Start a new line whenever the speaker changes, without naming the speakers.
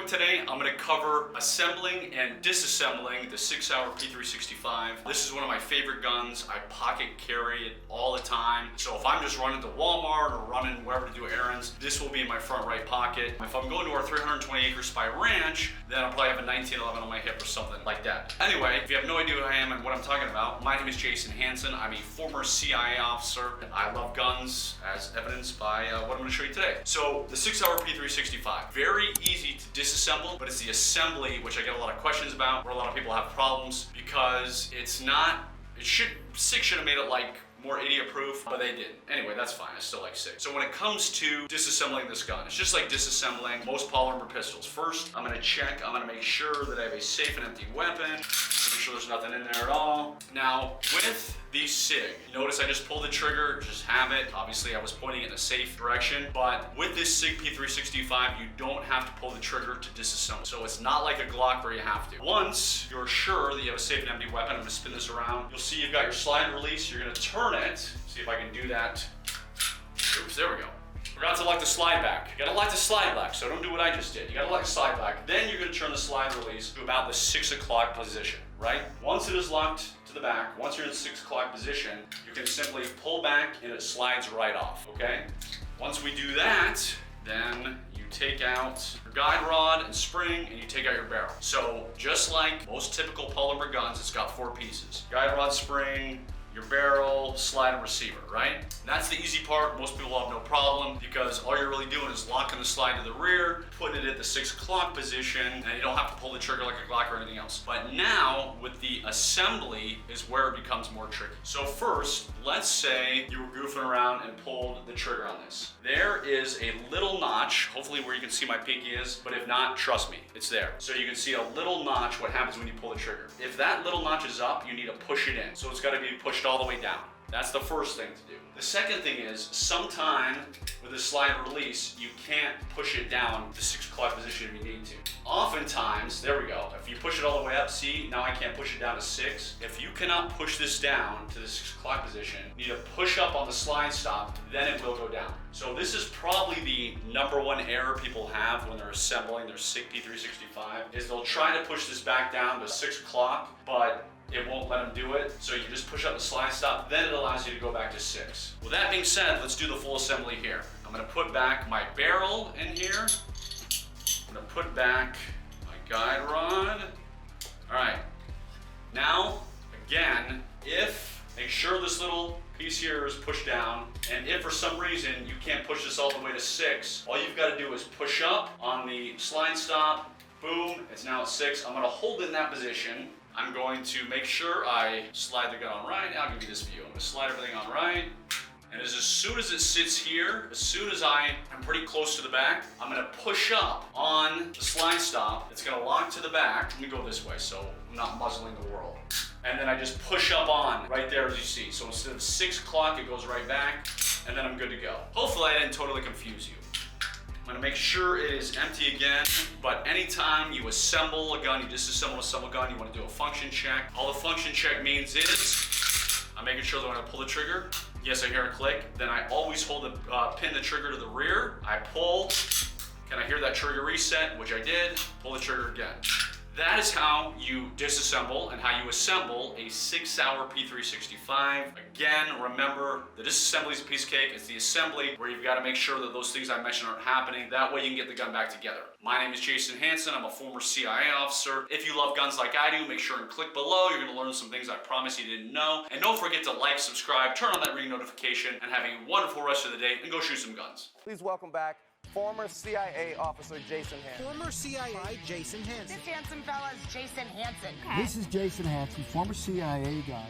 today. I'm going to cover assembling and disassembling the Sig Sauer P365. This is one of my favorite guns. I pocket carry it all the time. So if I'm just running to Walmart or running wherever to do errands, this will be in my front right pocket. If I'm going to our 320 acre spy ranch, then I'll probably have a 1911 on my hip or something like that. Anyway, if you have no idea who I am and what I'm talking about, my name is Jason Hanson. I'm a former CIA officer. I love guns, as evidenced by what I'm going to show you today. So the Sig Sauer P365, very easy to disassemble, but it's the assembly which I get a lot of questions about, where a lot of people have problems because it's not. Sig should have made it like more idiot proof, but they didn't. Anyway, that's fine. I still like Sig. So when it comes to disassembling this gun, it's just like disassembling most polymer pistols. First, I'm gonna check, I'm gonna make sure that I have a safe and empty weapon, make sure there's nothing in there at all. Now, with these Sig, notice I just pulled the trigger, just have it. Obviously, I was pointing in a safe direction, but with this Sig P365, you don't have to pull the trigger to disassemble. So it's not like a Glock where you have to. Once you're sure that you have a safe and empty weapon, I'm gonna spin this around. You'll see you've got your slide release. You're gonna turn it. See if I can do that. Oops, there we go. Forgot to lock the slide back. You gotta lock the slide back, so don't do what I just did. You gotta lock the slide back. Then you're gonna turn the slide release to about the 6 o'clock position, right? Once it is locked to the back, once you're in the 6 o'clock position, you can simply pull back and it slides right off, okay? Once we do that, then you take out your guide rod and spring and you take out your barrel. So just like most typical polymer guns, it's got 4 pieces. Guide rod, spring, your barrel, slide, and receiver, right? That's the easy part. Most people have no problem because all you're really doing is locking the slide to the rear, putting it at the 6 o'clock position, and you don't have to pull the trigger like a Glock or anything else. But now, with the assembly, is where it becomes more tricky. So first, let's say you were goofing around and pulled the trigger on this. There is a little notch, hopefully where you can see my pinky is, but if not, trust me, it's there. So you can see a little notch, what happens when you pull the trigger. If that little notch is up, you need to push it in. So it's gotta be pushed all the way down. That's the first thing to do. The second thing is, sometime with a slide release, you can't push it down to 6 o'clock position if you need to. Oftentimes, there we go. If you push it all the way up, see, now I can't push it down to 6. If you cannot push this down to the 6 o'clock position, you need to push up on the slide stop, then it will go down. So this is probably the #1 error people have when they're assembling their Sig P365, is they'll try to push this back down to 6 o'clock, but it won't let them do it. So you just push up the slide stop, then it allows you to go back to 6. With that being said, let's do the full assembly here. I'm gonna put back my barrel in here. I'm gonna put back my guide rod. All right, now, again, make sure this little piece here is pushed down, and if for some reason you can't push this all the way to 6, all you've gotta do is push up on the slide stop, boom, it's now at 6. I'm gonna hold it in that position. I'm going to make sure I slide the gun on right. I'll give you this view. I'm gonna slide everything on right. And as soon as it sits here, as soon as I'm pretty close to the back, I'm gonna push up on the slide stop. It's gonna lock to the back. Let me go this way so I'm not muzzling the world. And then I just push up on right there, as you see. So instead of 6 o'clock, it goes right back, and then I'm good to go. Hopefully I didn't totally confuse you. I'm gonna make sure it is empty again, but anytime you assemble a gun, you disassemble a gun, you wanna do a function check. All the function check means is, I'm making sure that when I pull the trigger, yes, I hear a click, then I always pin the trigger to the rear, I pull, can I hear that trigger reset, which I did, pull the trigger again. That is how you disassemble and how you assemble a Sig Sauer P365. Again, remember, the disassembly is a piece of cake. It's the assembly where you've got to make sure that those things I mentioned aren't happening. That way you can get the gun back together. My name is Jason Hanson. I'm a former CIA officer. If you love guns like I do, make sure and click below. You're going to learn some things I promise you didn't know. And don't forget to like, subscribe, turn on that ring notification, and have a wonderful rest of the day, and go shoot some guns.
Please welcome back former CIA officer Jason Hanson.
Former CIA Jason Hanson.
This handsome fella is Jason Hanson.
This is Jason Hanson, former CIA guy.